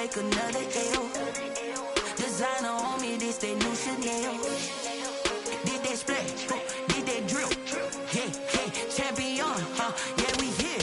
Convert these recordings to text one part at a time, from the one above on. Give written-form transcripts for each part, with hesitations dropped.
take another L. Designer on me, this that new Chanel. Did that splash, did that drill. Yeah, champion, yeah, we here.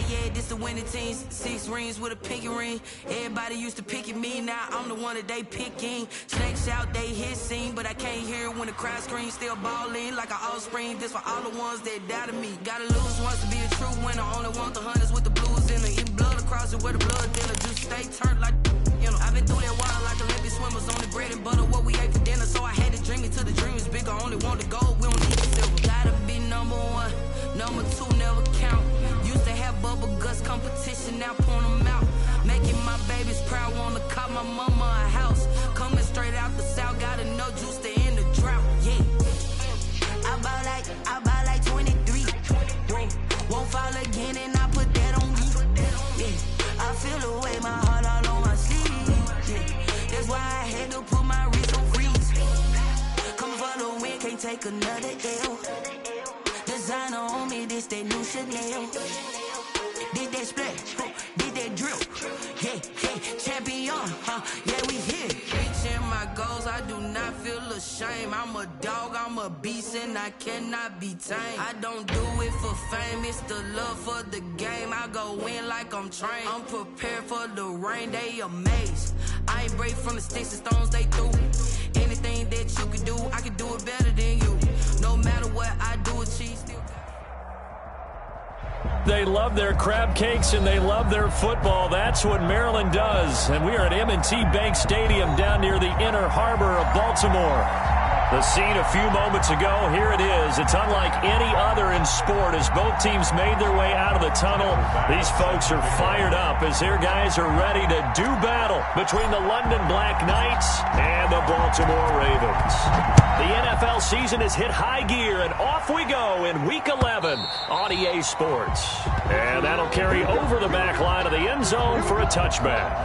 Yeah, this the winning teams. 6 rings with a pinky ring. Everybody used to pick at me, now I'm the one that they picking. Snakes out, they hit scene, but I can't hear it when the crowd screams. Still ballin' like an offspring. This for all the ones that doubted me. Gotta lose once to be a true winner. Only want the hunters with the blues in it. Eat blood across it where the blood dealer. Just stay turned like, you know. I've been through that water like Olympic swimmers. On the bread and butter, what we ate for dinner. So I had to dream it till the dream is bigger. Only want the gold, we don't need the silver. Gotta be number 1, number 2 never count. Used to have bubble guts competition, now point them out. Making my babies proud, wanna call my mama a house. Coming straight out the south, gotta know juice to end the drought. Yeah, I buy like 23. Won't fall again, and I put that on me. Yeah, I feel the way, my heart all on my sleeve. Yeah, that's why I had to put my wrist on freeze. Come for the win, can't take another L. Designer on me, this that new Chanel. Did that splash, did that drill. Yeah, champion, yeah, we here. Reaching my goals, I do not feel ashamed. I'm a dog, I'm a beast, and I cannot be tamed. I don't do it for fame, it's the love for the game. I go in like I'm trained. I'm prepared for the rain, they amazed. I ain't break from the sticks and stones they threw. Anything that you can do, I can do it better than you. No matter what I do, achieve still. They love their crab cakes and they love their football. That's what Maryland does. And we are at M&T Bank Stadium down near the inner harbor of Baltimore. The scene a few moments ago, here it is. It's unlike any other in sport as both teams made their way out of the tunnel. These folks are fired up as their guys are ready to do battle between the London Black Knights and the Baltimore Ravens. The NFL season has hit high gear, and off we go in Week 11 on EA Sports. And that'll carry over the back line of the end zone for a touchback.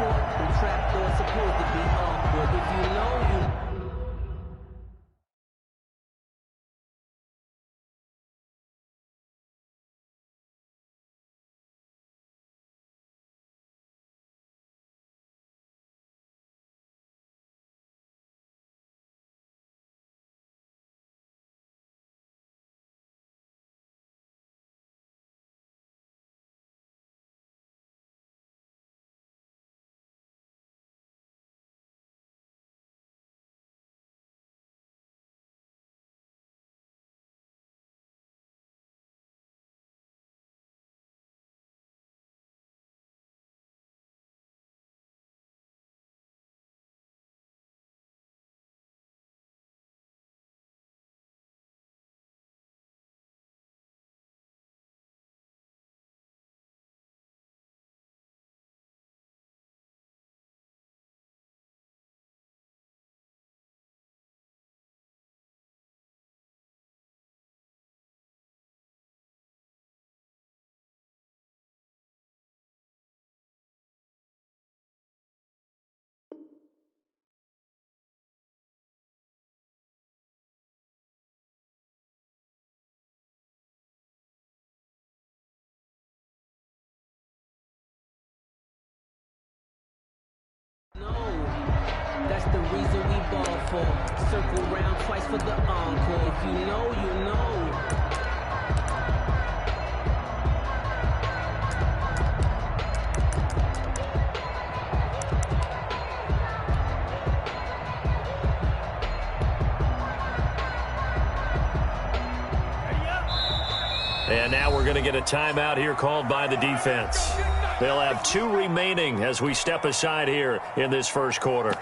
That's the reason we ball for. Circle round twice for the encore. If you know, you know. And now we're going to get a timeout here called by the defense. They'll have 2 remaining as we step aside here in this first quarter.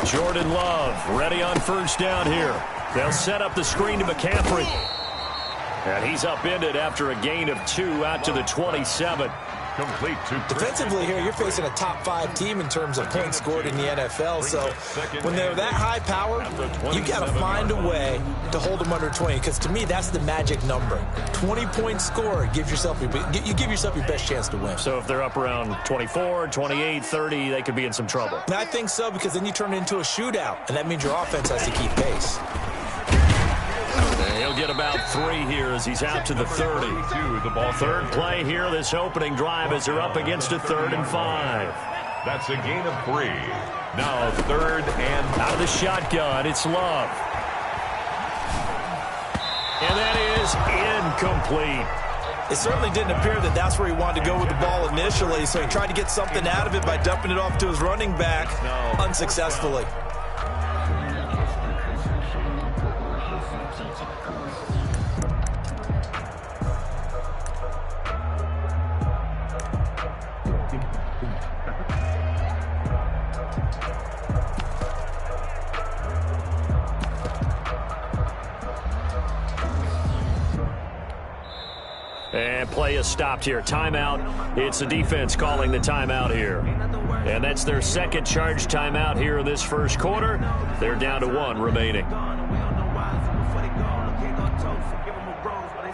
Jordan Love ready on first down here. They'll set up the screen to McCaffrey. And he's upended after a gain of 2 out to the 27. Complete to Defensively here, you're facing a top 5 team in terms of points scored in the NFL. So when they're that high powered, you got to find a way to hold them under 20. Because to me, that's the magic number. 20 points scored, you give yourself your best chance to win. So if they're up around 24, 28, 30, they could be in some trouble. And I think so, because then you turn it into a shootout, and that means your offense has to keep pace. He'll get about 3 here as he's out to the 30. Third play here, this opening drive as they're up against a 3rd and 5. That's a gain of 3. Now 3rd and out of the shotgun, it's Love. And that is incomplete. It certainly didn't appear that that's where he wanted to go with the ball initially, so he tried to get something out of it by dumping it off to his running back unsuccessfully. And play is stopped here. Timeout. It's the defense calling the timeout here. And that's their second charge timeout here in this first quarter. They're down to 1 remaining.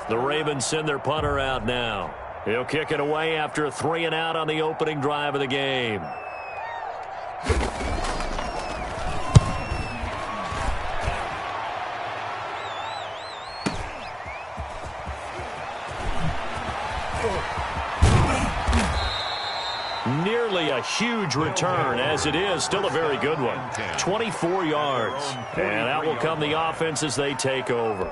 The Ravens send their punter out now. He'll kick it away after a 3 and out on the opening drive of the game. Nearly a huge return, as it is still a very good one. 24 yards. And that will come the offense as they take over.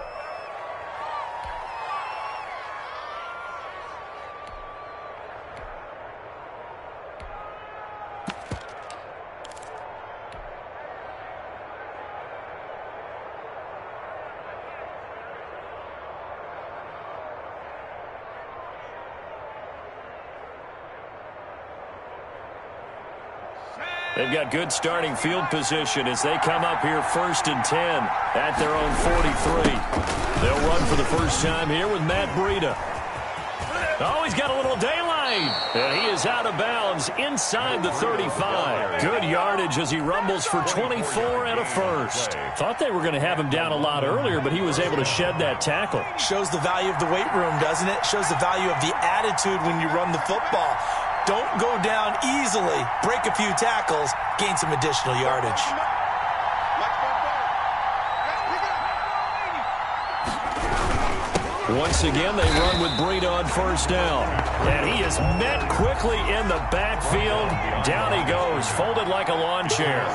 They've got good starting field position as they come up here 1st and 10 at their own 43. They'll run for the first time here with Matt Breida. Oh, he's got a little daylight. And he is out of bounds inside the 35. Good yardage as he rumbles for 24 and a first. Thought they were going to have him down a lot earlier, but he was able to shed that tackle. Shows the value of the weight room, doesn't it? Shows the value of the attitude when you run the football. Don't go down easily. Break a few tackles. Gain some additional yardage. Once again, they run with Breida on first down. And he is met quickly in the backfield. Down he goes, folded like a lawn chair.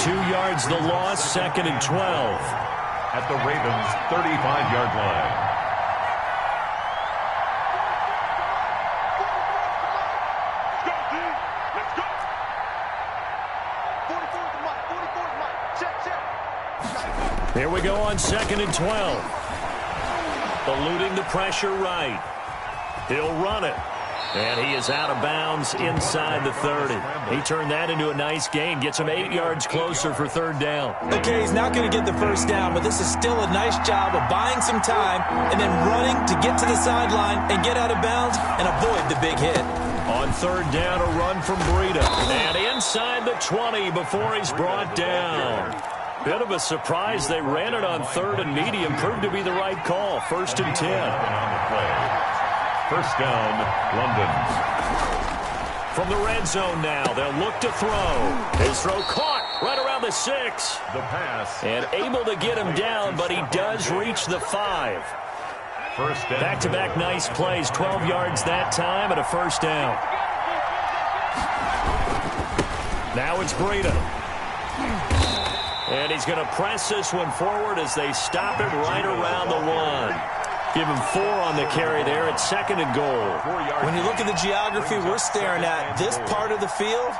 2 yards the loss, 2nd and 12. At the Ravens' 35-yard line. Here we go on 2nd and 12. Eluding the pressure right. He'll run it. And he is out of bounds inside the 30. He turned that into a nice gain. Gets him 8 yards closer for 3rd down. Okay, he's not going to get the first down, but this is still a nice job of buying some time and then running to get to the sideline and get out of bounds and avoid the big hit. On 3rd down, a run from Breida. And inside the 20 before he's brought down. Bit of a surprise. They ran it on 3rd and medium. Proved to be the right call. 1st and 10. First down, London. From the red zone now, they'll look to throw. His throw caught right around the 6. The pass. And able to get him down, but he does reach the 5. First down. Back-to-back nice plays. 12 yards that time and a first down. Now it's Breida. And he's going to press this one forward as they stop it right around the 1. Give him 4 on the carry there at 2nd and goal. When you look at the geography we're staring at, this part of the field,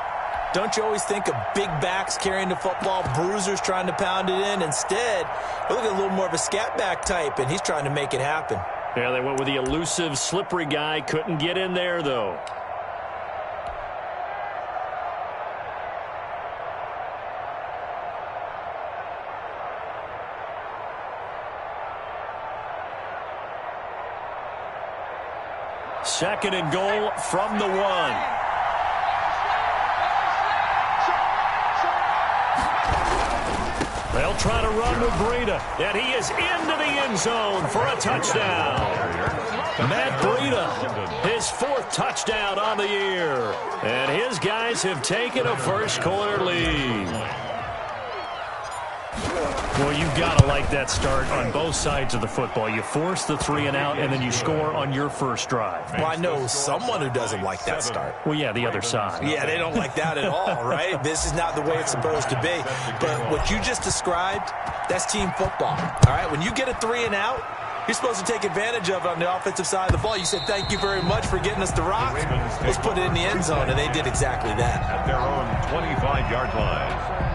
don't you always think of big backs carrying the football, bruisers trying to pound it in? Instead, we look at a little more of a scat back type, and he's trying to make it happen. Yeah, they went with the elusive, slippery guy. Couldn't get in there, though. 2nd and goal from the 1. They'll try to run with Breida, and he is into the end zone for a touchdown. Matt Breida, his 4th touchdown on the year, and his guys have taken a first-quarter lead. Well, you've got to like that start on both sides of the football. You force the 3-and-out, and then you score on your first drive. Well, I know someone who doesn't like that start. Well, yeah, the other side. Yeah, they don't like that at all, right? This is not the way it's supposed to be. But what you just described, that's team football, all right? When you get a 3-and-out, you're supposed to take advantage of it on the offensive side of the ball. You said, thank you very much for getting us the rock. Let's put it in the end zone, and they did exactly that. At their own 25-yard line.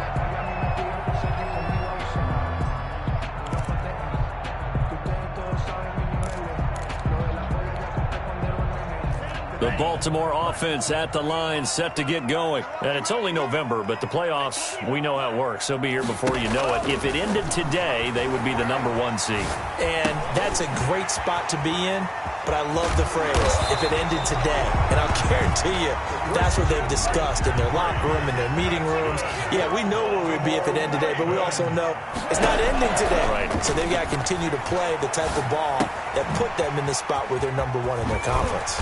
The Baltimore offense at the line, set to get going. And it's only November, but the playoffs, we know how it works. They'll be here before you know it. If it ended today, they would be the number 1 seed. And that's a great spot to be in, but I love the phrase, if it ended today. And I'll guarantee you, that's what they've discussed in their locker room, in their meeting rooms. Yeah, we know where we'd be if it ended today, but we also know it's not ending today. Right. So they've got to continue to play the type of ball that put them in the spot where they're number 1 in their conference.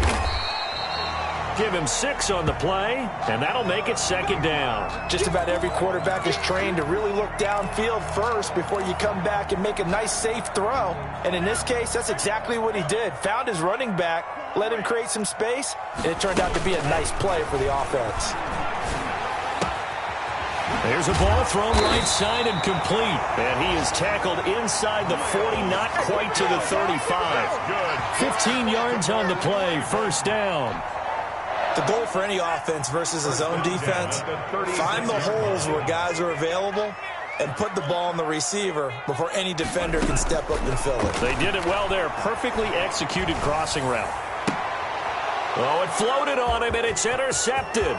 Give him 6 on the play, and that'll make it 2nd down. Just about every quarterback is trained to really look downfield first before you come back and make a nice, safe throw. And in this case, that's exactly what he did. Found his running back, let him create some space, and it turned out to be a nice play for the offense. There's a ball thrown right side and complete. And he is tackled inside the 40, not quite to the 35. 15 yards on the play, 1st down. The goal for any offense versus his own defense, find the holes where guys are available and put the ball on the receiver before any defender can step up and fill it. They did it well there. Perfectly executed crossing route. Oh, it floated on him, and it's intercepted.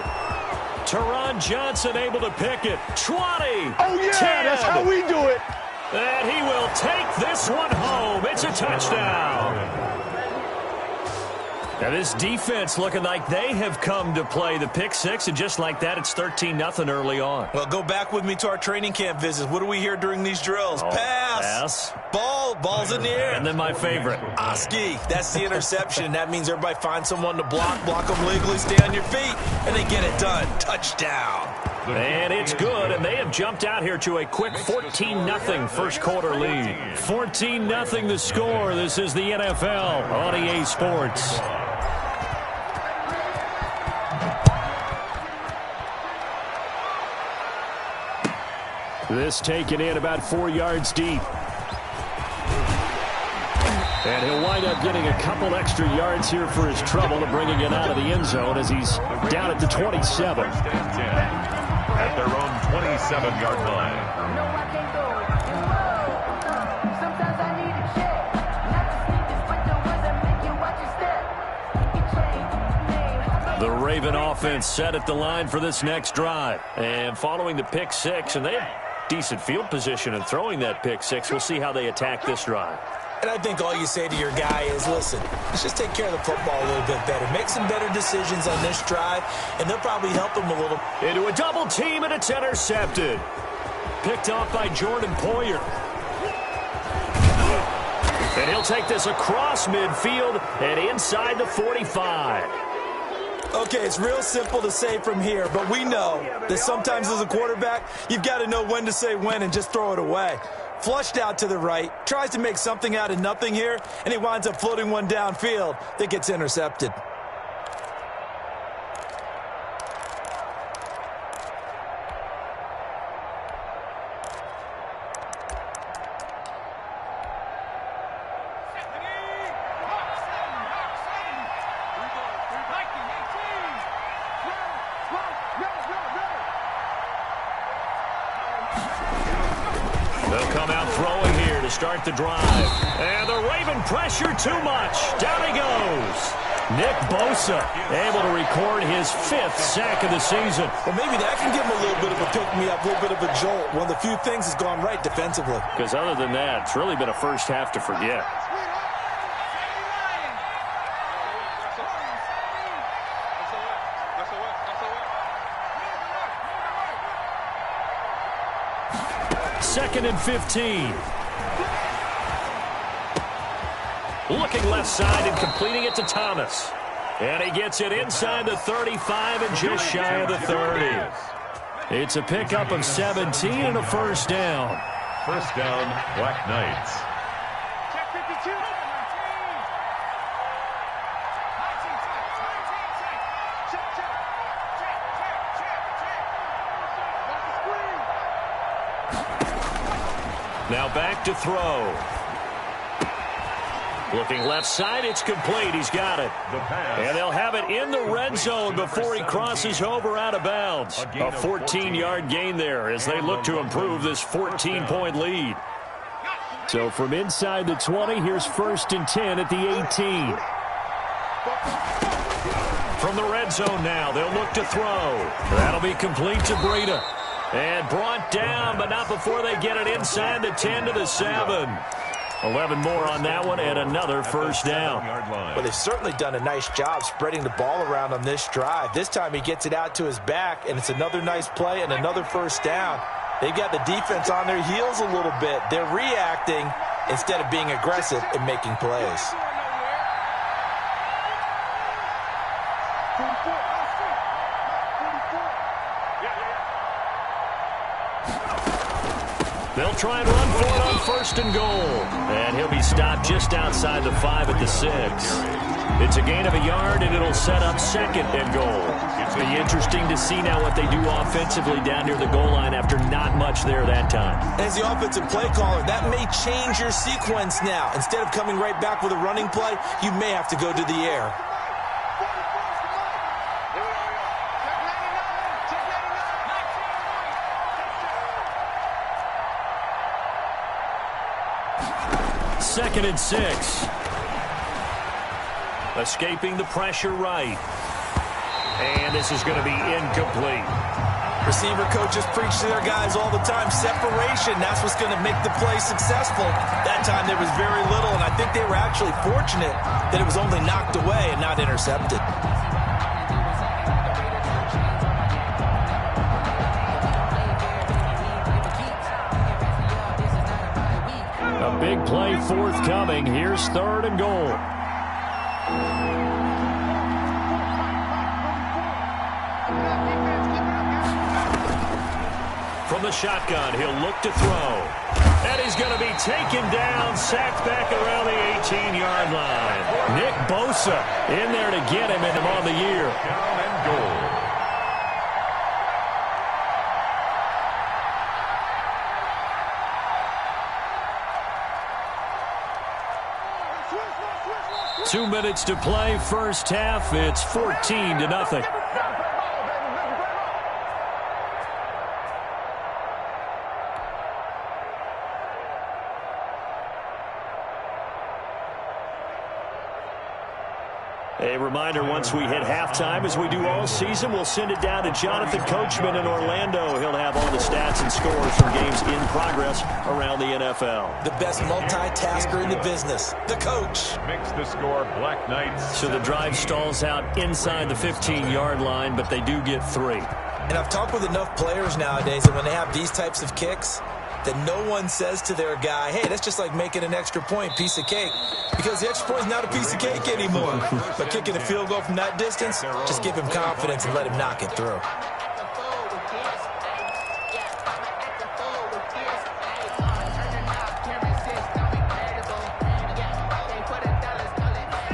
Teron Johnson able to pick it. 20. Oh, yeah, 10. That's how we do it. And he will take this one home. It's a touchdown. Now, this defense looking like they have come to play the pick 6, and just like that, it's 13-0 early on. Well, go back with me to our training camp visits. What do we hear during these drills? Pass. Ball's in the air. And then my favorite. Oski, that's the interception. That means everybody finds someone to block them legally, stay on your feet, and they get it done. Touchdown. And it's good, and they have jumped out here to a quick 14-0 first-quarter lead. 14-0 the score. This is the NFL on EA Sports. This taken in about 4 yards deep. And he'll wind up getting a couple extra yards here for his trouble to bringing it out of the end zone as he's down at the 27. At their own 27-yard line. The Raven offense set at the line for this next drive. And following the pick 6, and they have decent field position in throwing that pick 6. We'll see how they attack this drive. And I think all you say to your guy is, listen, let's just take care of the football a little bit better. Make some better decisions on this drive, and they'll probably help him a little. Into a double team, and it's intercepted. Picked off by Jordan Poyer. And he'll take this across midfield and inside the 45. Okay, it's real simple to say from here, but we know that sometimes as a quarterback, you've got to know when to say when and just throw it away. Flushed out to the right, tries to make something out of nothing here, and he winds up floating one downfield that gets intercepted. They'll come out throwing here to start the drive. And the Raven pressure too much. Down he goes. Nick Bosa able to record his 5th sack of the season. Well, maybe that can give him a little bit of a pick-me-up, a little bit of a jolt. One of the few things has gone right defensively. Because other than that, it's really been a first half to forget. 2nd and 15. Looking left side and completing it to Thomas. And he gets it inside the 35 and just shy of the 30. It's a pickup of 17 and a first down. First down, Black Knights. Now back to throw. Looking left side, it's complete. He's got it. And they'll have it in the red zone before he crosses over out of bounds. A 14-yard gain there as they look to improve this 14-point lead. So from inside the 20, here's 1st and 10 at the 18. From the red zone now, they'll look to throw. That'll be complete to Breida. And brought down, but not before they get it inside the 10 to the 7. 11 more on that one and another first down. Well, they've certainly done a nice job spreading the ball around on this drive. This time he gets it out to his back, and it's another nice play and another first down. They've got the defense on their heels a little bit. They're reacting instead of being aggressive and making plays. They'll try and run for it on 1st and goal. And he'll be stopped just outside the 5 at the 6. It's a gain of a yard, and it'll set up 2nd and goal. It'll be interesting to see now what they do offensively down near the goal line after not much there that time. As the offensive play caller, that may change your sequence now. Instead of coming right back with a running play, you may have to go to the air. Second and 6. Escaping the pressure right. And this is going to be incomplete. Receiver coaches preach to their guys all the time. Separation, that's what's going to make the play successful. That time there was very little, and I think they were actually fortunate that it was only knocked away and not intercepted. A big play forthcoming. Here's 3rd and goal. From the shotgun, he'll look to throw. And he's going to be taken down, sacked back around the 18-yard line. Nick Bosa in there to get him and him on the year. Down and goal. Two minutes to play, first half. It's 14-0. A reminder, once we hit halftime, as we do all season, we'll send it down to Jonathan Coachman in Orlando. He'll have all the stats and scores from games in progress around the NFL. The best multitasker in the business, the coach. Makes the score Black Knights. So the drive stalls out inside the 15-yard line, but they do get 3. And I've talked with enough players nowadays that when they have these types of kicks, that no one says to their guy, hey, that's just like making an extra point, piece of cake. Because the extra point is not a piece of cake anymore. But kicking a field goal from that distance, just give him confidence and let him knock it through.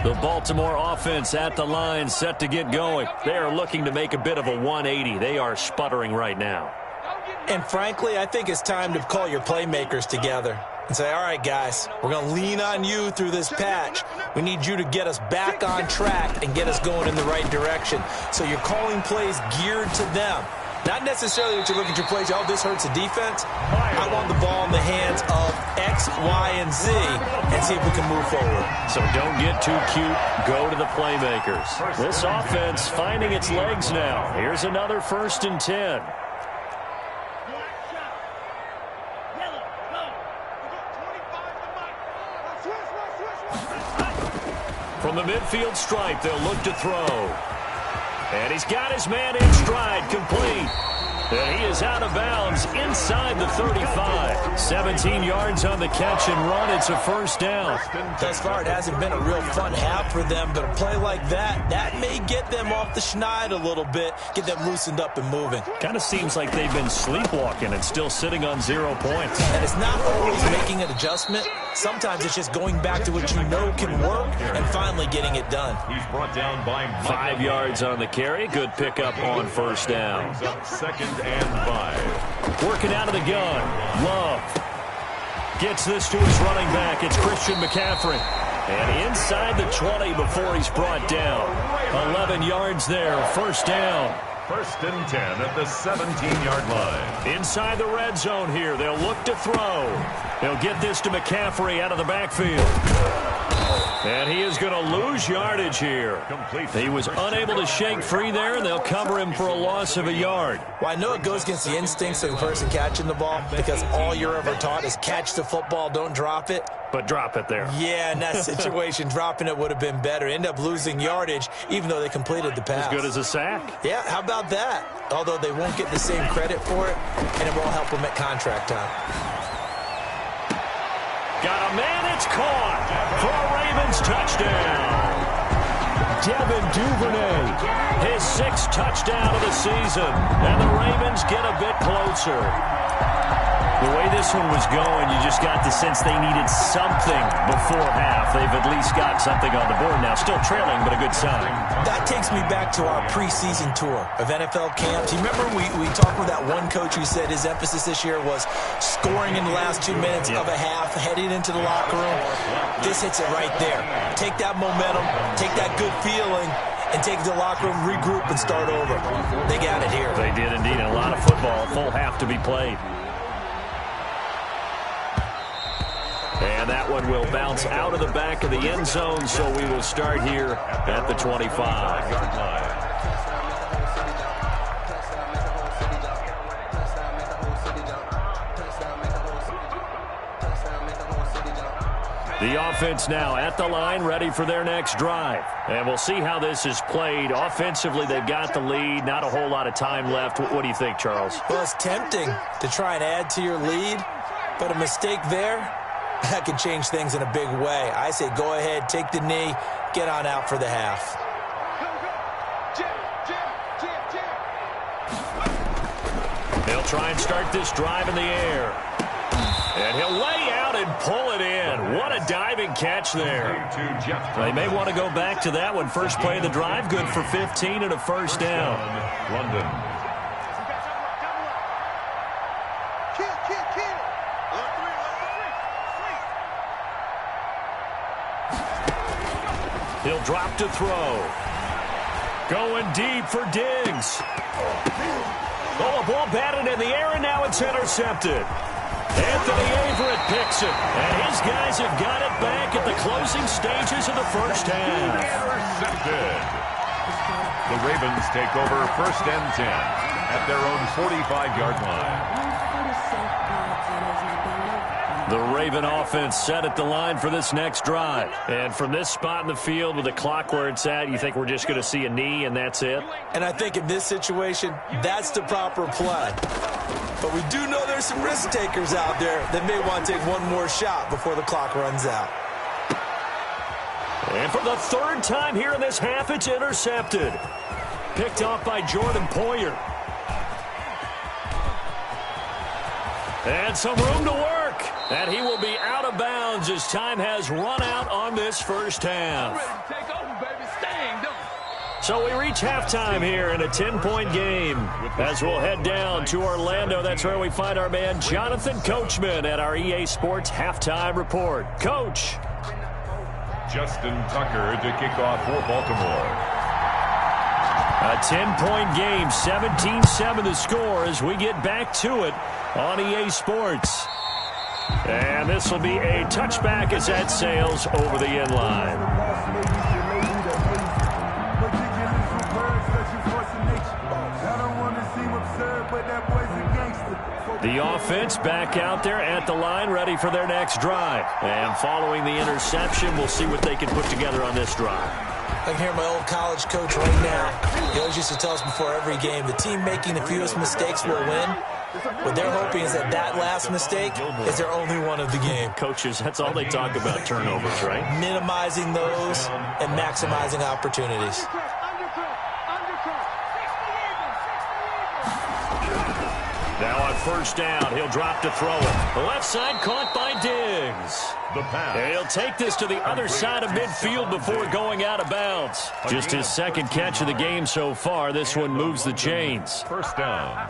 The Baltimore offense at the line, set to get going. They are looking to make a bit of a 180. They are sputtering right now. And frankly, I think it's time to call your playmakers together and say, all right, guys, we're going to lean on you through this patch. We need you to get us back on track and get us going in the right direction. So you're calling plays geared to them. Not necessarily that you look at your plays, oh, this hurts the defense. I want the ball in the hands of X, Y, and Z and see if we can move forward. So don't get too cute. Go to the playmakers. This offense finding its legs now. Here's another 1st and 10. From the midfield stripe, they'll look to throw. And he's got his man in stride, complete. And he is out of bounds inside the 35. 17 yards on the catch and run. It's a first down. Thus far, it hasn't been a real fun half for them, but a play like that may get them off the schneid a little bit, get them loosened up and moving. Kind of seems like they've been sleepwalking and still sitting on 0 points. And it's not always making an adjustment. Sometimes it's just going back to what you know can work and finally getting it done. He's brought down by 5 yards on the carry. Good pickup on first down. Second and 5. Working out of the gun. Love gets this to his running back. It's Christian McCaffrey. And inside the 20 before he's brought down. 11 yards there. First down. First and 10 at the 17-yard line. Inside the red zone here. They'll look to throw. They'll get this to McCaffrey out of the backfield. And he is going to lose yardage here. He was unable to shake free there, and they'll cover him for a loss of a yard. Well, I know it goes against the instincts of the person catching the ball because all you're ever taught is catch the football, don't drop it. But drop it there. Yeah, in that situation, dropping it would have been better. End up losing yardage, even though they completed the pass. As good as a sack. Yeah, how about that? Although they won't get the same credit for it, and it won't help them at contract time. Got a man, it's caught for a Ravens touchdown. Devin Duvernay, his 6th touchdown of the season, and the Ravens get a bit closer. The way this one was going, you just got the sense they needed something before half. They've at least got something on the board now. Still trailing, but a good sign. That takes me back to our preseason tour of NFL camps. You remember we talked with that one coach who said his emphasis this year was scoring in the last 2 minutes of a half, heading into the locker room. This hits it right there. Take that momentum, take that good feeling, and take it to the locker room, regroup, and start over. They got it here. They did indeed. A lot of football, full half to be played. And that one will bounce out of the back of the end zone, so we will start here at the 25. The offense now at the line, ready for their next drive. And we'll see how this is played. Offensively, they've got the lead. Not a whole lot of time left. What do you think, Charles? Well, it's tempting to try and add to your lead, but a mistake there, that could change things in a big way. I say go ahead, take the knee, get on out for the half. They'll try and start this drive in the air. And he'll lay out and pull it in. What a diving catch there. They may want to go back to that one. First play of the drive, good for 15 and a first down. London. He'll drop to throw. Going deep for Diggs. Oh, a ball batted in the air, and now it's intercepted. Anthony Averett picks it, and his guys have got it back at the closing stages of the first half. Intercepted. The Ravens take over first and 10 at their own 45-yard line. The Raven offense set at the line for this next drive. And from this spot in the field with the clock where it's at, you think we're just going to see a knee and that's it? And I think in this situation, that's the proper play. But we do know there's some risk takers out there that may want to take one more shot before the clock runs out. And for the 3rd time here in this half, it's intercepted. Picked off by Jordan Poyer. And some room to work. And he will be out of bounds as time has run out on this first half. So we reach halftime here in a 10-point game as we'll head down to Orlando. That's where we find our man Jonathan Coachman at our EA Sports Halftime Report. Coach. Justin Tucker to kick off for Baltimore. A 10-point game, 17-7 the score as we get back to it on EA Sports. And this will be a touchback as that sails over the end line. The offense back out there at the line, ready for their next drive. And following the interception, we'll see what they can put together on this drive. I can hear my old college coach right now. He always used to tell us before every game, the team making the fewest mistakes will win. What they're hoping is that last mistake is their only one of the game. Coaches, that's all they talk about, turnovers, right? Minimizing those and maximizing opportunities. Now on first down, he'll drop to throw it. The left side caught by Diggs. The pass. And he'll take this to the other side of midfield before going out of bounds. Just his second catch of the game so far. This one moves the chains. First down.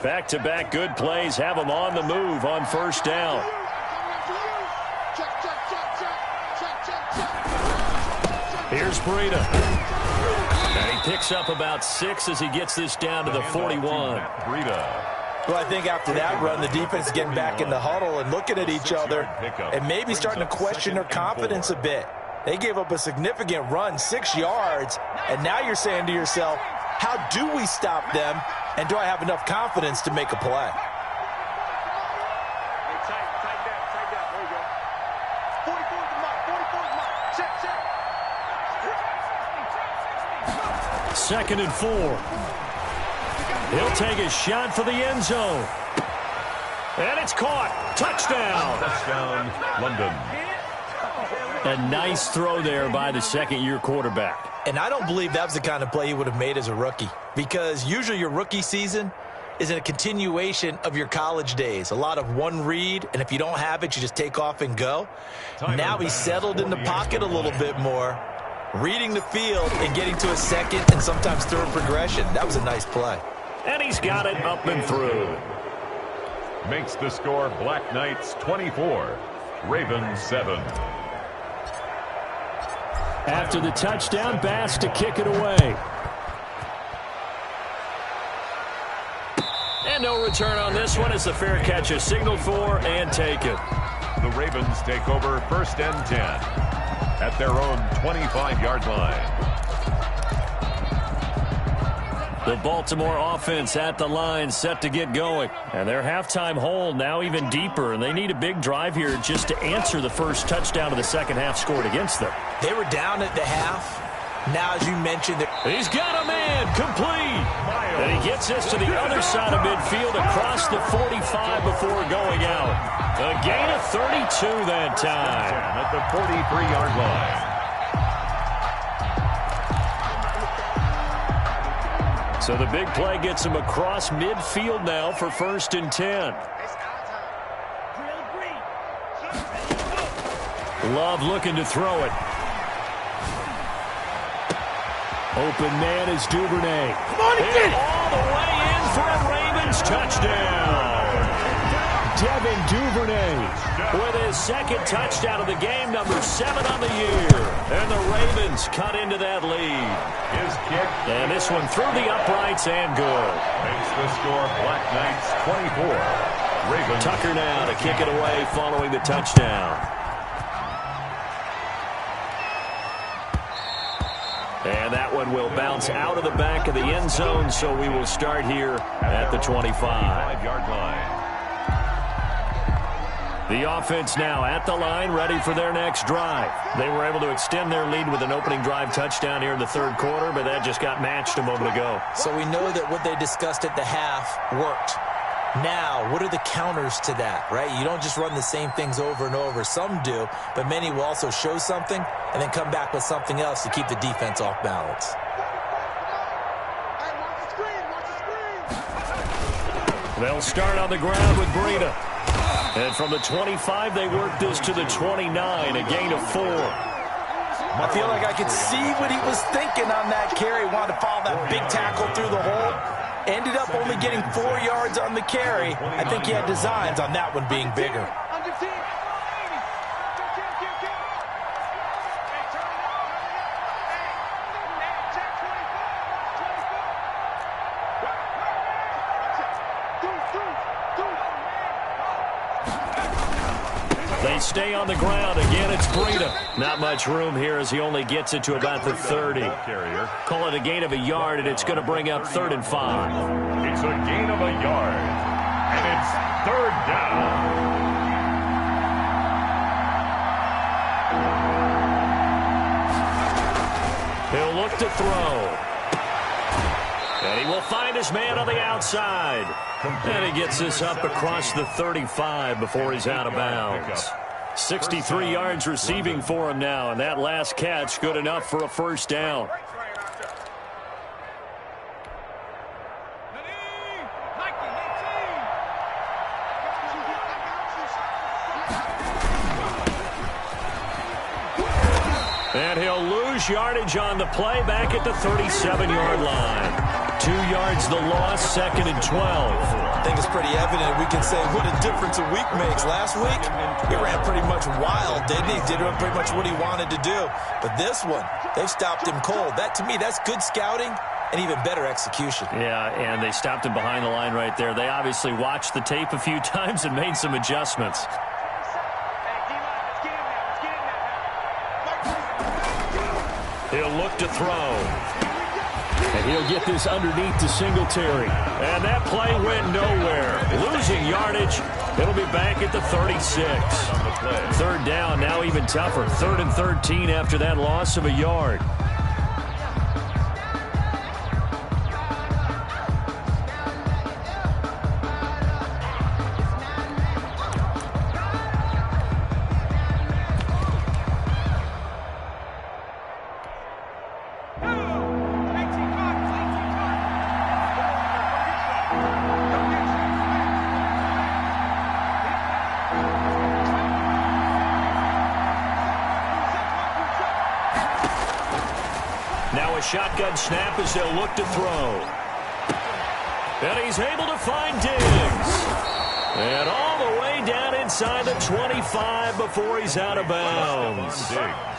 Back-to-back good plays have him on the move on first down. Here's Breida. And he picks up about 6 as he gets this down to the 41. Breida. Well, I think after that run, the defense is getting back in the huddle and looking at each other and maybe starting to question their confidence a bit. They gave up a significant run, 6 yards, and now you're saying to yourself, how do we stop them, and do I have enough confidence to make a play? Second and 4. He'll take a shot for the end zone. And it's caught. Touchdown. Touchdown, London. A nice throw there by the second-year quarterback. And I don't believe that was the kind of play he would have made as a rookie, because usually your rookie season is a continuation of your college days. A lot of one read, and if you don't have it, you just take off and go. Now he's settled in the pocket a little bit more, reading the field and getting to a second and sometimes third progression. That was a nice play. And he's got it up and through. Makes the score Black Knights 24, Ravens 7. After the touchdown, Bass to kick it away. And no return on this one as the fair catch is signaled for and taken. The Ravens take over first and 10 at their own 25-yard line. The Baltimore offense at the line, set to get going. And their halftime hole now even deeper, and they need a big drive here just to answer the first touchdown of the second half scored against them. They were down at the half. Now, as you mentioned, he's got a man, complete. And he gets this to the other side of midfield across the 45 before going out. A gain of 32 that time. At the 43-yard line. So the big play gets him across midfield now for first and 10. Love looking to throw it. Open man is Duvernay. Come on, again. All the way in for a Ravens touchdown. Devin Duvernay with his second touchdown of the game, number 7 on the year. And the Ravens cut into that lead. His kick. And this one through the uprights and good. Makes the score Black Knights 24. Ravens. Tucker now to kick it away following the touchdown. And that one will bounce out of the back of the end zone, so we will start here at the 25-yard line. The offense now at the line, ready for their next drive. They were able to extend their lead with an opening drive touchdown here in the third quarter, but that just got matched a moment ago. So we know that what they discussed at the half worked. Now, what are the counters to that, right? You don't just run the same things over and over. Some do, but many will also show something and then come back with something else to keep the defense off balance. They'll start on the ground with Breida. And from the 25, they work this to the 29, a gain of 4. I feel like I could see what he was thinking on that carry. Wanted to follow that big tackle through the hole. Ended up only getting 4 yards on the carry. I think he had designs on that one being bigger. They stay on the ground. Again, it's Breida. Not much room here as he only gets it to about the 30. Call it a gain of a yard, and it's going to bring up 3rd and 5. It's a gain of a yard, and it's 3rd down. He'll look to throw. And he will find his man on the outside. And he gets this up across the 35 before he's out of bounds. 63 yards receiving for him now, and that last catch good enough for a first down. And he'll lose yardage on the play back at the 37-yard line. 2 yards the loss, 2nd and 12. I think it's pretty evident. We can say what a difference a week makes. Last week, he ran pretty much wild, didn't he? Did pretty much what he wanted to do. But this one, they stopped him cold. That, to me, that's good scouting and even better execution. Yeah, and they stopped him behind the line right there. They obviously watched the tape a few times and made some adjustments. He'll look to throw. And he'll get this underneath to Singletary. And that play went nowhere. Losing yardage. It'll be back at the 36. Third down, now even tougher. 3rd and 13 after that loss of a yard. Shotgun snap as they'll look to throw. And he's able to find Diggs. And all the way down inside the 25 before he's out of bounds.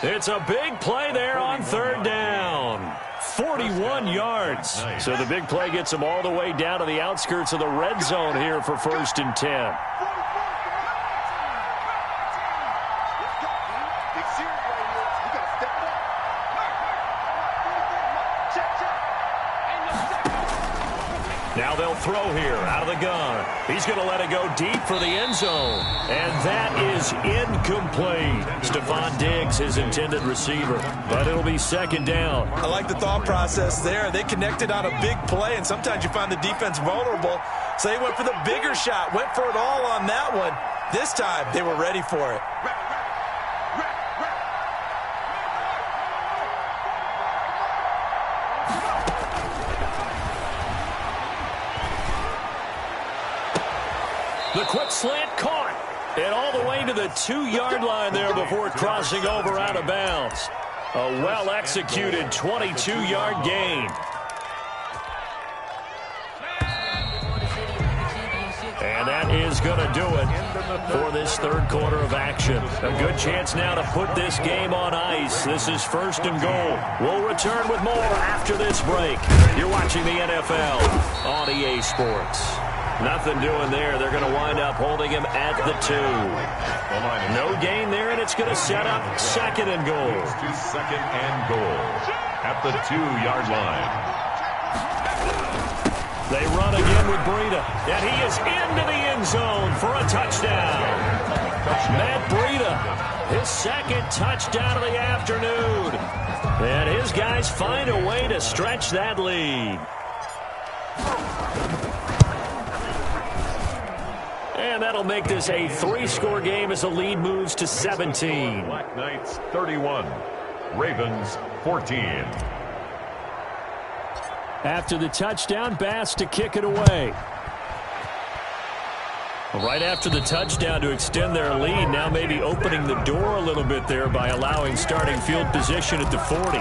It's a big play there on 3rd down. 41 yards. So the big play gets him all the way down to the outskirts of the red zone here for 1st and 10. Now they'll throw here out of the gun. He's going to let it go deep for the end zone. And that is incomplete. Stephon Diggs, his intended receiver. But it'll be 2nd down. I like the thought process there. They connected on a big play, and sometimes you find the defense vulnerable. So they went for the bigger shot, went for it all on that one. This time, they were ready for it. The quick slant caught. And all the way to the 2-yard line there before crossing over out of bounds. A well-executed 22-yard gain. And that is going to do it for this 3rd quarter of action. A good chance now to put this game on ice. This is 1st and goal. We'll return with more after this break. You're watching the NFL on EA Sports. Nothing doing there. They're going to wind up holding him at the 2. No gain there, and it's going to set up 2nd and goal. To 2nd and goal at the 2-yard line. They run again with Breida, and he is into the end zone for a touchdown. Matt Breida, his 2nd touchdown of the afternoon. And his guys find a way to stretch that lead. And that'll make this a 3-score game as the lead moves to 17. Black Knights 31, Ravens 14. After the touchdown, Bass to kick it away. Right after the touchdown to extend their lead, now maybe opening the door a little bit there by allowing starting field position at the 40.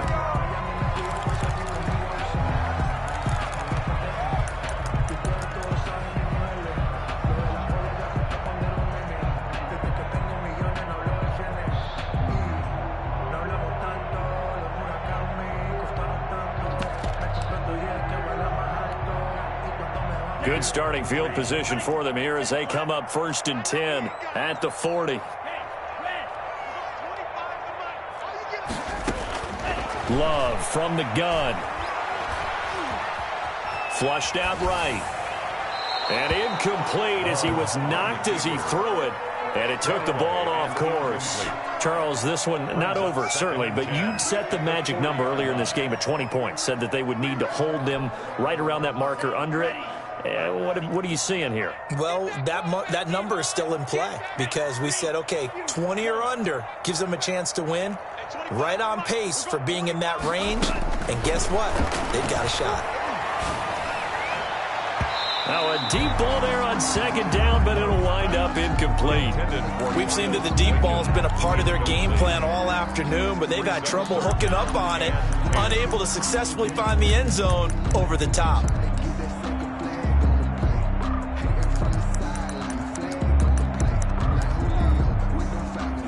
Good starting field position for them here as they come up 1st and 10 at the 40. Love from the gun. Flushed out right. And incomplete as he was knocked as he threw it. And it took the ball off course. Charles, this one not over, certainly, but you set the magic number earlier in this game at 20 points, said that they would need to hold them right around that marker under it. What are you seeing here? Well, that number is still in play because we said, okay, 20 or under gives them a chance to win. Right on pace for being in that range. And guess what? They've got a shot. Now a deep ball there on second down, but it'll wind up incomplete. We've seen that the deep ball's been a part of their game plan all afternoon, but they've had trouble hooking up on it, unable to successfully find the end zone over the top.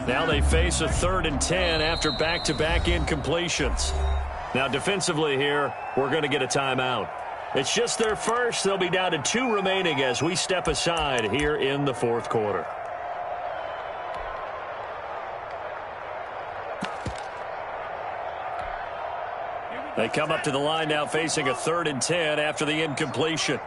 Now they face a 3rd and 10 after back-to-back incompletions. Now defensively here, we're going to get a timeout. It's just their first. They'll be down to 2 remaining as we step aside here in the 4th quarter. They come up to the line now facing a 3rd and 10 after the incompletion.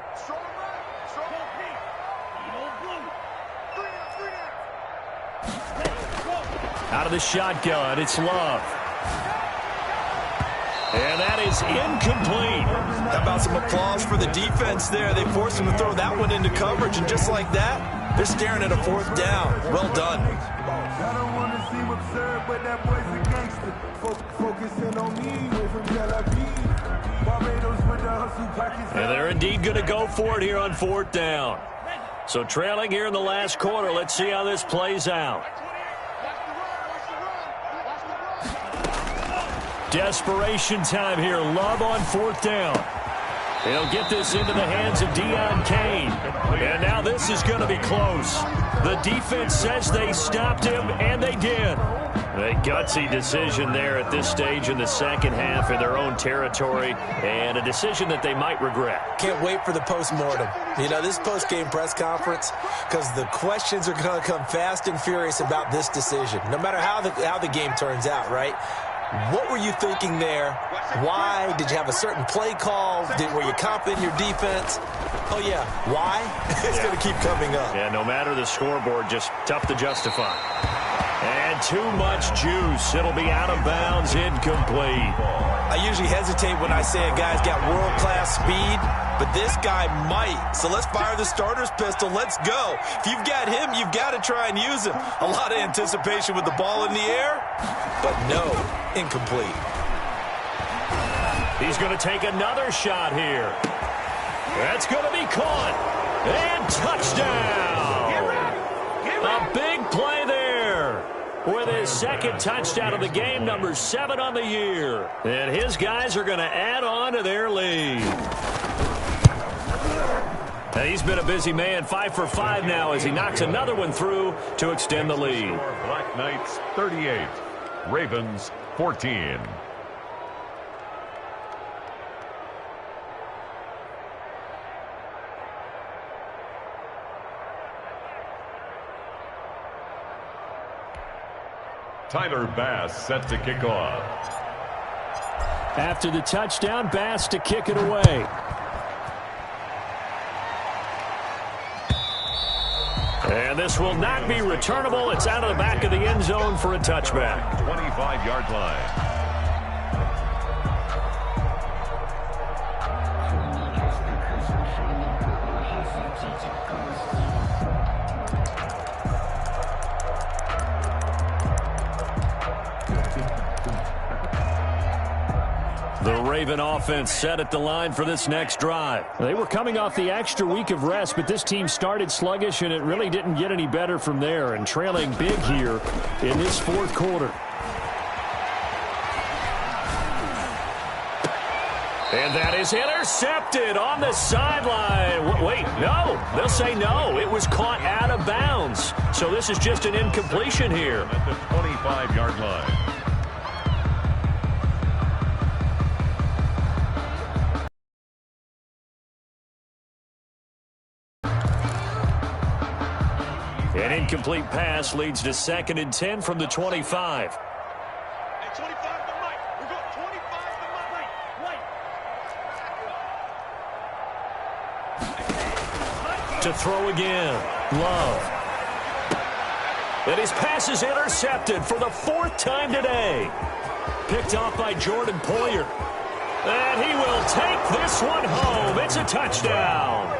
Out of the shotgun, it's Love. And that is incomplete. How about some applause for the defense there? They forced him to throw that one into coverage, and just like that, they're staring at a 4th down. Well done. I don't want to seem absurd, but that boy's a gangster. Focusing on me, away from Tel Aviv. Barbados with the hustle pockets. And they're indeed going to go for it here on 4th down. So trailing here in the last quarter, let's see how this plays out. Desperation time here. Love on 4th down. He'll get this into the hands of Deion Kane. And now this is going to be close. The defense says they stopped him, and they did. A gutsy decision there at this stage in the second half in their own territory, and a decision that they might regret. Can't wait for the post-mortem. You know, this post-game press conference, because the questions are going to come fast and furious about this decision, no matter how the game turns out, right? What were you thinking there? Why? Did you have a certain play call? Were you confident in your defense? Oh, yeah. Why? It's going to keep coming up. Yeah, no matter the scoreboard, just tough to justify. And too much juice. It'll be out of bounds, incomplete. I usually hesitate when I say a guy's got world-class speed, but this guy might. So let's fire the starter's pistol. Let's go. If you've got him, you've got to try and use him. A lot of anticipation with the ball in the air, but no, incomplete. He's going to take another shot here. That's going to be caught. And touchdown. A big play there with his second touchdown of the game, number 7 on the year. And his guys are going to add on to their lead. And he's been a busy man, 5 for 5 now as he knocks another one through to extend the lead. Black Knights 38, Ravens 14. Tyler Bass set to kick off. After the touchdown, Bass to kick it away. And this will not be returnable. It's out of the back of the end zone for a touchback. 25-yard line. The Raven offense set at the line for this next drive. They were coming off the extra week of rest, but this team started sluggish, and it really didn't get any better from there, and trailing big here in this 4th quarter. And that is intercepted on the sideline. Wait, no. They'll say no. It was caught out of bounds. So this is just an incompletion here. At the 25-yard line. An incomplete pass leads to 2nd and 10 from the 25. To throw again. Love. And his pass is intercepted for the 4th time today. Picked off by Jordan Poyer. And he will take this one home. It's a touchdown.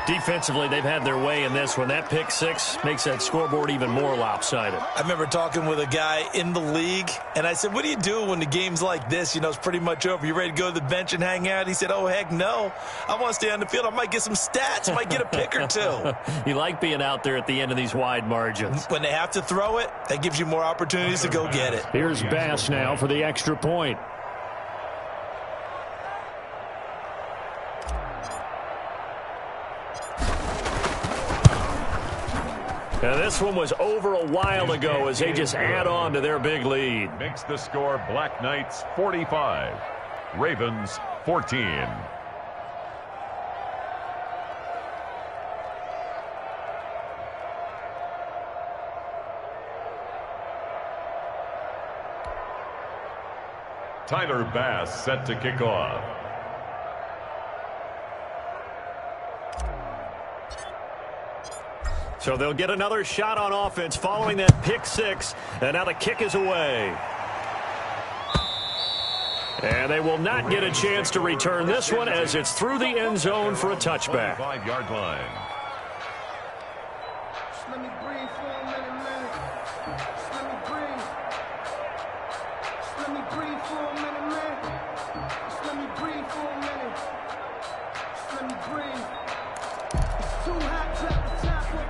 Defensively, they've had their way in this one. That pick six makes that scoreboard even more lopsided. I remember talking with a guy in the league, and I said, what do you do when the game's like this? You know, it's pretty much over. You ready to go to the bench and hang out? He said, oh, heck no. I want to stay on the field. I might get some stats. I might get a pick or two. You like being out there at the end of these wide margins. When they have to throw it, that gives you more opportunities to go get it. Here's Bass now for the extra point. Now, this one was over a while ago as they just add on to their big lead. Makes the score Black Knights 45, Ravens 14. Tyler Bass set to kick off. So they'll get another shot on offense following that pick six. And now the kick is away. And they will not get a chance to return this one as it's through the end zone for a touchback. 5-yard line. Just let me breathe for a minute, man. Just let me breathe. Just let me breathe for a minute, man. Just let me breathe for a minute. Just let me breathe. It's too hot to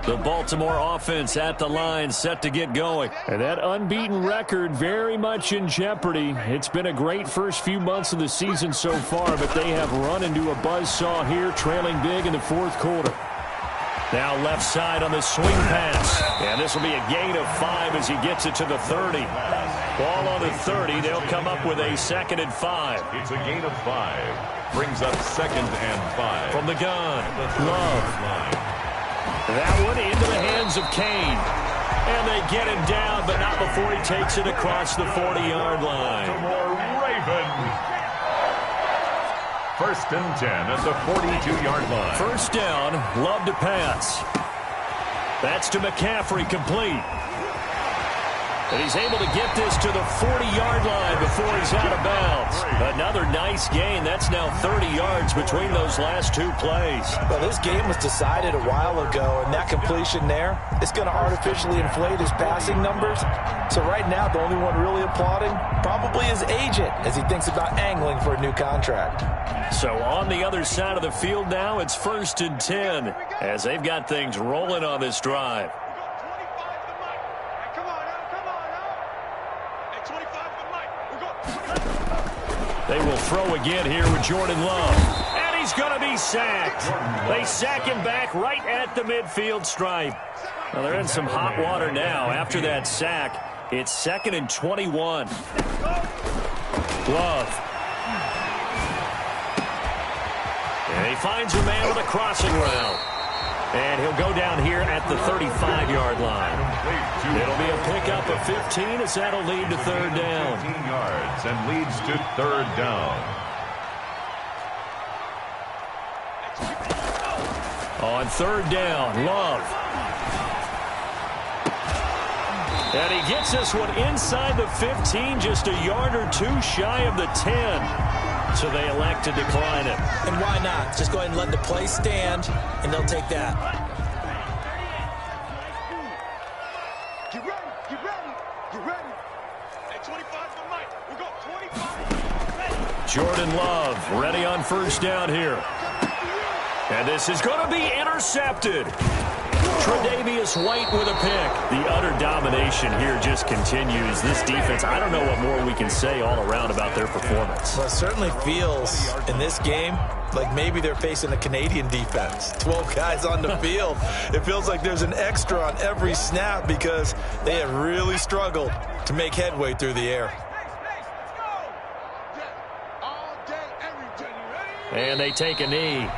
The Baltimore offense at the line, set to get going. And that unbeaten record very much in jeopardy. It's been a great first few months of the season so far, but they have run into a buzzsaw here, trailing big in the 4th quarter. Now left side on the swing pass. And this will be a gain of 5 as he gets it to the 30. Ball on the 30. They'll come up with a 2nd and 5. It's a gain of 5. Brings up 2nd and 5. From the gun, Love. That one into the hands of Kane. And they get him down, but not before he takes it across the 40-yard line. Baltimore Ravens. 1st and 10 at the 42-yard line. First down, Love to pass. That's to McCaffrey, complete. And he's able to get this to the 40-yard line before he's out of bounds. Another nice gain. That's now 30 yards between those last 2 plays. Well, this game was decided a while ago, and that completion there is going to artificially inflate his passing numbers. So right now, the only one really applauding probably his agent as he thinks about angling for a new contract. So on the other side of the field now, it's 1st and 10 as they've got things rolling on this drive. They will throw again here with Jordan Love. And he's going to be sacked. They sack him back right at the midfield stripe. Well, they're in some hot water now. After that sack, it's 2nd and 21. Love. And he finds a man with a crossing route. And he'll go down here at the 35-yard line. It'll be a pickup of 15 as that'll lead to 3rd down. 15 yards and leads to 3rd down. On 3rd down, Love. And he gets this one inside the 15, just a yard or 2 shy of the 10. So they elect to decline it. And why not? Just go ahead and let the play stand, and they'll take that. Get ready, get ready, get ready. At 25 for Mike. We go 25. Jordan Love ready on 1st down here. And this is going to be intercepted. Tre'Davious White with a pick. The utter domination here just continues. This defense, I don't know what more we can say all around about their performance. Well, it certainly feels in this game like maybe they're facing a Canadian defense. 12 guys on the field. It feels like there's an extra on every snap because they have really struggled to make headway through the air. And they take a knee.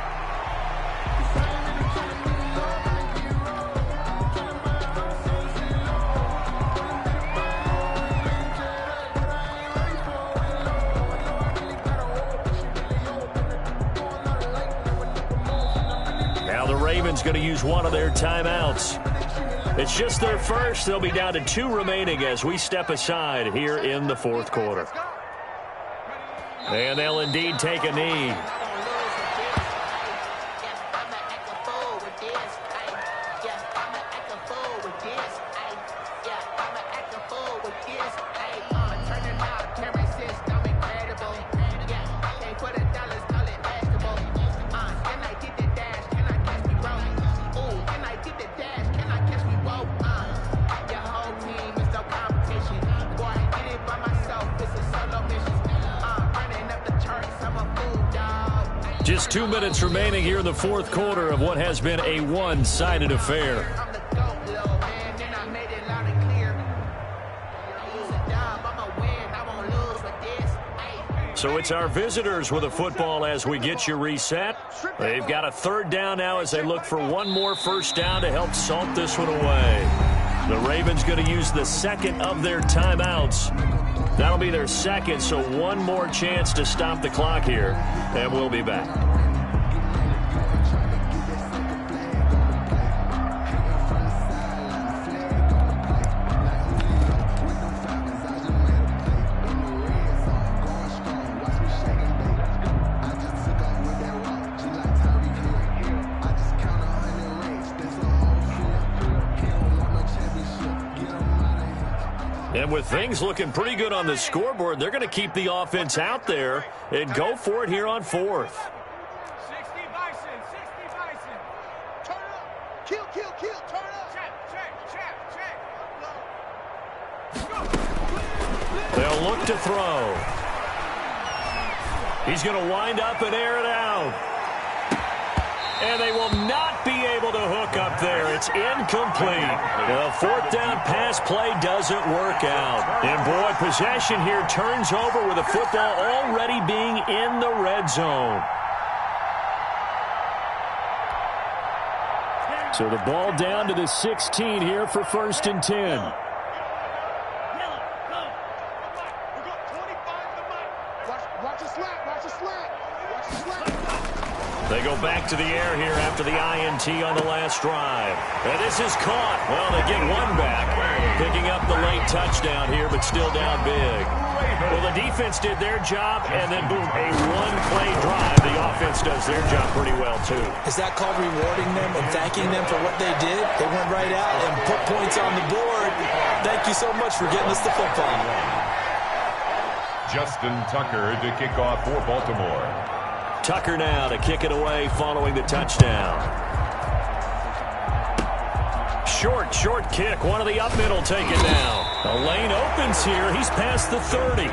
going to use one of their timeouts. It's just their first. They'll be down to 2 remaining as we step aside here in the fourth quarter. And they'll indeed take a knee. Just 2 minutes remaining here in the fourth quarter of what has been a one-sided affair. So it's our visitors with a football as we get you reset. They've got a 3rd down now as they look for one more first down to help salt this one away. The Ravens going to use the second of their timeouts. That'll be their second, so one more chance to stop the clock here, and we'll be back. And with things looking pretty good on the scoreboard, they're going to keep the offense out there and go for it here on 4th. 60 Bison, 60 Bison. Turn up. Kill, turn up. Check. They'll look to throw. He's going to wind up and air it out. And they will not be able to hook up there. It's incomplete. The 4th down pass play doesn't work out. And, boy, possession here turns over with the football already being in the red zone. So the ball down to the 16 here for 1st and 10. They go back to the air here after the INT on the last drive. And this is caught. Well, they get one back, picking up the late touchdown here, but still down big. Well, the defense did their job, and then, boom, a one-play drive. The offense does their job pretty well, too. Is that called rewarding them and thanking them for what they did? They went right out and put points on the board. Thank you so much for getting us the football. Justin Tucker to kick off for Baltimore. Tucker now to kick it away following the touchdown. Short kick. One of the up middle take it down. The lane opens here. He's past the 30.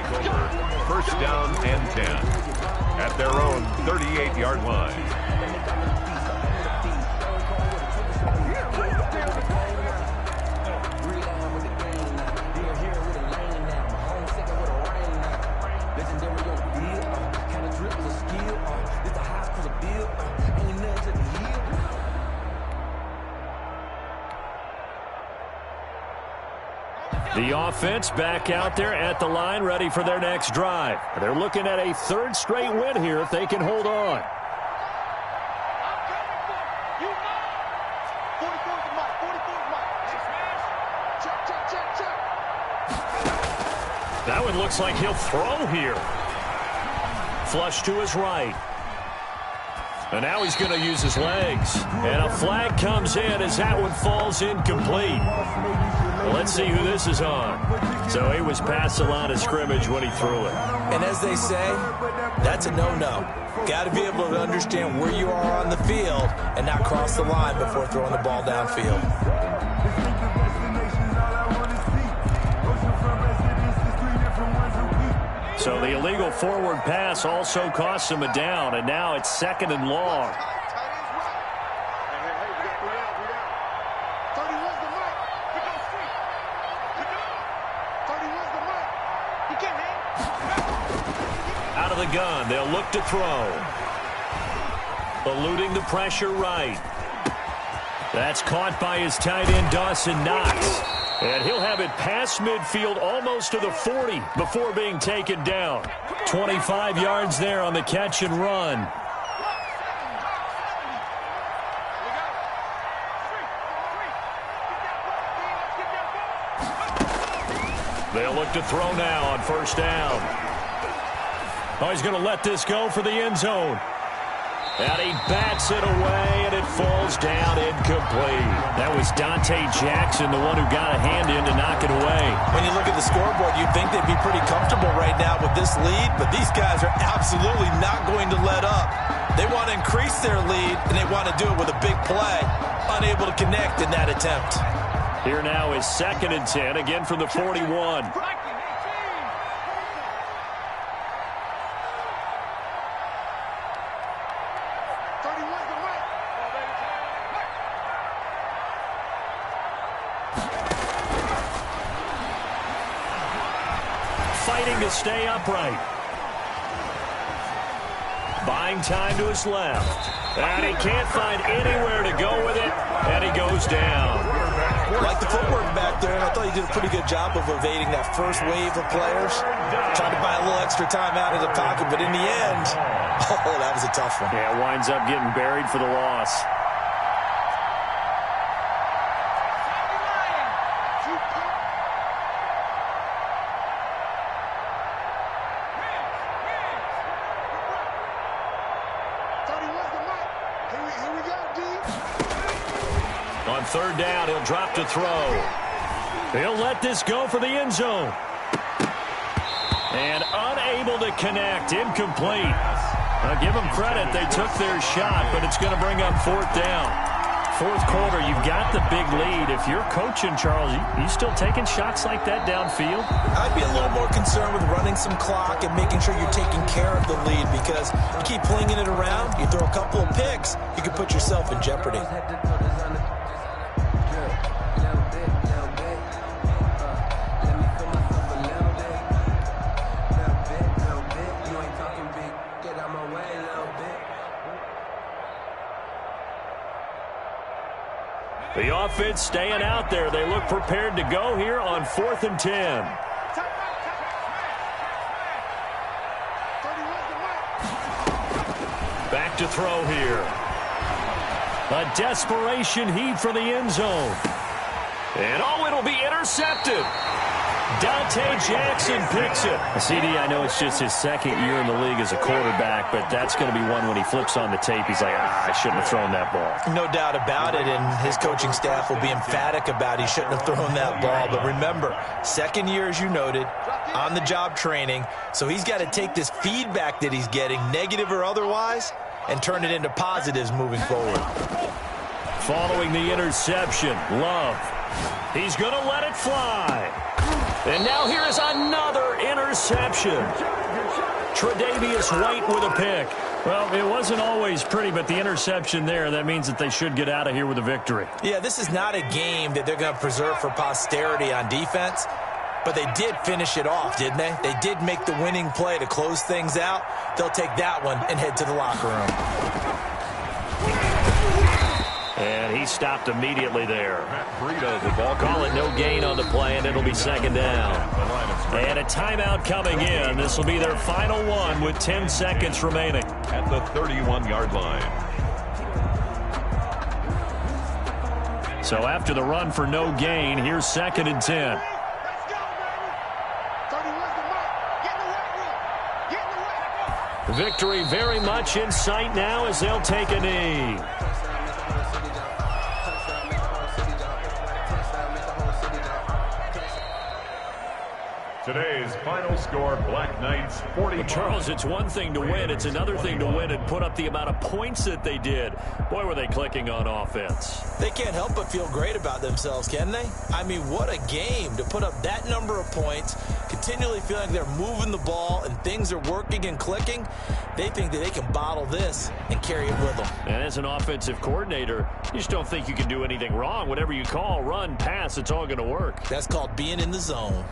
1st down and 10 at their own 38-yard line. The offense back out there at the line, ready for their next drive. They're looking at a 3rd straight win here if they can hold on. That one looks like he'll throw here. Flush to his right. And now he's going to use his legs. And a flag comes in as that one falls incomplete. Let's see who this is on. So he was past the line of scrimmage when he threw it. And as they say, that's a no-no. Got to be able to understand where you are on the field and not cross the line before throwing the ball downfield. So the illegal forward pass also costs him a down, and now it's 2nd and long. Out of the gun, they'll look to throw. Eluding the pressure right. That's caught by his tight end, Dawson Knox. And he'll have it past midfield almost to the 40 before being taken down. 25 yards there on the catch and run. They'll look to throw now on first down. Oh, he's going to let this go for the end zone. And he bats it away, and it falls down incomplete. That was Dante Jackson, the one who got a hand in to knock it away. When you look at the scoreboard, you'd think they'd be pretty comfortable right now with this lead, but these guys are absolutely not going to let up. They want to increase their lead, and they want to do it with a big play. Unable to connect in that attempt. Here now is 2nd and 10, again from the 41. Fighting to stay upright. Buying time to his left. And he can't find anywhere to go with it, and he goes down. Like the footwork back there, and I thought he did a pretty good job of evading that first wave of players. Trying to buy a little extra time out of the pocket, but in the end, oh, that was a tough one. Yeah, winds up getting buried for the loss. On 3rd down, he'll drop to throw. He'll let this go for the end zone. And unable to connect, incomplete. I'll give them credit, they took their shot, but it's going to bring up 4th down. 4th quarter, you've got the big lead. If you're coaching, Charles, you still taking shots like that downfield? I'd be a little more concerned with running some clock and making sure you're taking care of the lead, because you keep flinging it around, you throw a couple of picks, you can put yourself in jeopardy. The offense staying out there. They look prepared to go here on 4th and 10. Back to throw here. A desperation heave for the end zone. And oh, it'll be intercepted. Dante Jackson picks it. CD, I know it's just his 2nd year in the league as a quarterback, but that's going to be one when he flips on the tape. He's like, I shouldn't have thrown that ball. No doubt about it, and his coaching staff will be emphatic about he shouldn't have thrown that ball. But remember, 2nd year, as you noted, on-the-job training, so he's got to take this feedback that he's getting, negative or otherwise, and turn it into positives moving forward. Following the interception, Love. He's going to let it fly. And now here is another interception. Tre'Davious White with a pick. Well, it wasn't always pretty, but the interception there, that means that they should get out of here with a victory. Yeah, this is not a game that they're going to preserve for posterity on defense, but they did finish it off, didn't they? They did make the winning play to close things out. They'll take that one and head to the locker room. And he stopped immediately there. Call it no gain on the play, and it'll be 2nd down. And a timeout coming in. This will be their final one with 10 seconds remaining. At the 31-yard line. So after the run for no gain, here's 2nd and 10. Victory very much in sight now as they'll take a knee. Today's final score, Black Knights 40. Well, Charles, it's one thing to win. It's another thing to win and put up the amount of points that they did. Boy, were they clicking on offense. They can't help but feel great about themselves, can they? I mean, what a game to put up that number of points, continually feeling they're moving the ball and things are working and clicking. They think that they can bottle this and carry it with them. And as an offensive coordinator, you just don't think you can do anything wrong. Whatever you call, run, pass, it's all going to work. That's called being in the zone.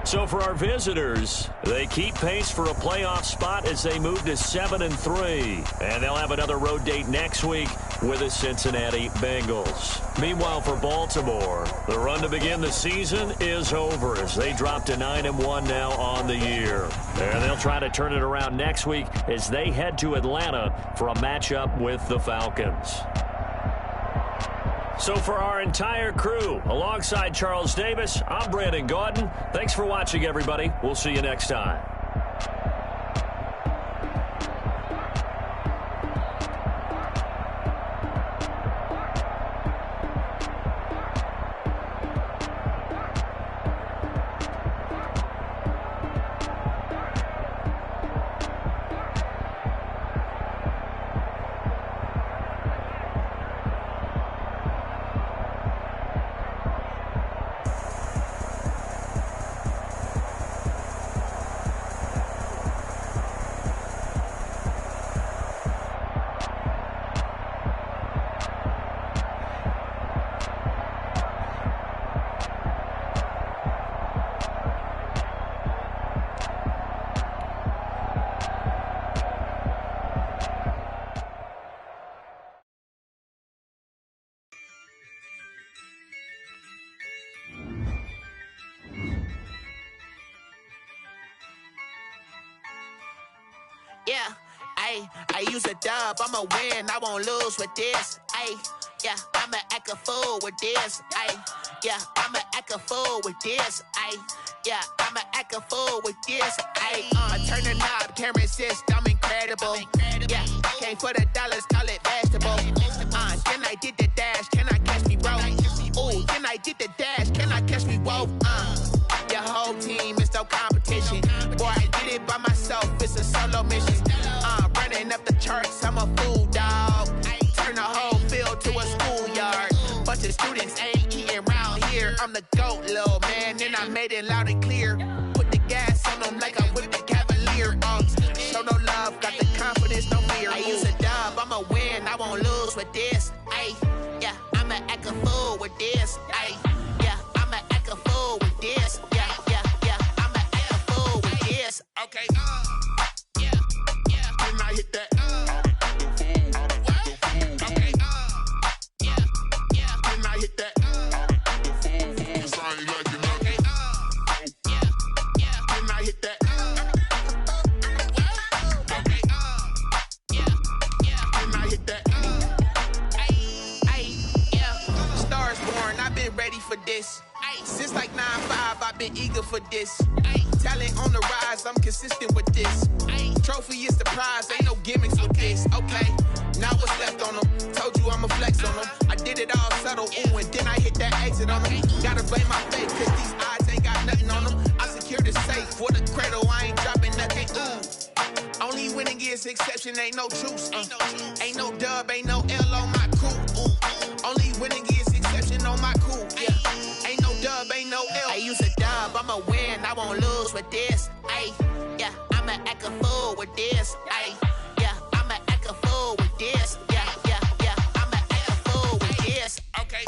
So for our visitors, they keep pace for a playoff spot as they move to 7-3. And they'll have another road date next week with the Cincinnati Bengals. Meanwhile, for Baltimore, the run to begin the season is over as they drop to 9-1 now on the year. And they'll try to turn it around next week as they head to Atlanta for a matchup with the Falcons. So for our entire crew, alongside Charles Davis, I'm Brandon Gaudin. Thanks for watching, everybody. We'll see you next time. Yeah, I use a dub, I'ma win, I won't lose with this. Yeah, I'ma act a fool with this. Yeah, I'ma act a fool with this. Yeah, I'ma act a fool with this. I turn the knob, can't resist, I'm incredible. Yeah, came for the dollars, call it vegetable. Then I did the dash, can I catch me, bro? Ooh, then I did the dash, can I catch me, whoa? Your whole team is no competition. Boy, I did it by myself, it's a solo mission. Running up the charts, I'm a fool, dog. Turn the whole field to a schoolyard. Bunch of students ain't eating round here. I'm the GOAT, little man, and I made it loud and clear. Put the gas on them like I'm with the Cavalier. Show no love, got the confidence, no fear. I use a dub, I'ma win, I won't lose with this. Yeah, I'ma act a fool with this. Yeah, I'ma act a fool with this. Yeah, I'ma act a fool with this. Okay, yeah, when I hit that. Okay, yeah, when I hit that. When I hit that. Okay, yeah, when I hit that. Yeah, stars born, I've been ready for this. Since like 9-5, I've been eager for this. Talent on the rise, I'm consistent with this. Trophy is the prize, ain't no gimmicks with this. Okay, now what's left on them? Told you I'ma flex on them. I did it all subtle, ooh, and then I hit that exit on them. Gotta blame my fate, cause these odds ain't got nothing on them. I secured the safe for the cradle, I ain't dropping nothing, ooh. Only winning is exception, ain't no truce. Ain't no dub, ain't no L on my crew. Ooh. Only winning is exception on my crew. Yeah. Ain't no dub, ain't no L. I use a dub, I'ma win, I won't lose with this. Yeah, I'ma act a fool with this. Yeah, I'ma act a fool with this. Yeah, I'ma act a fool with this. Okay,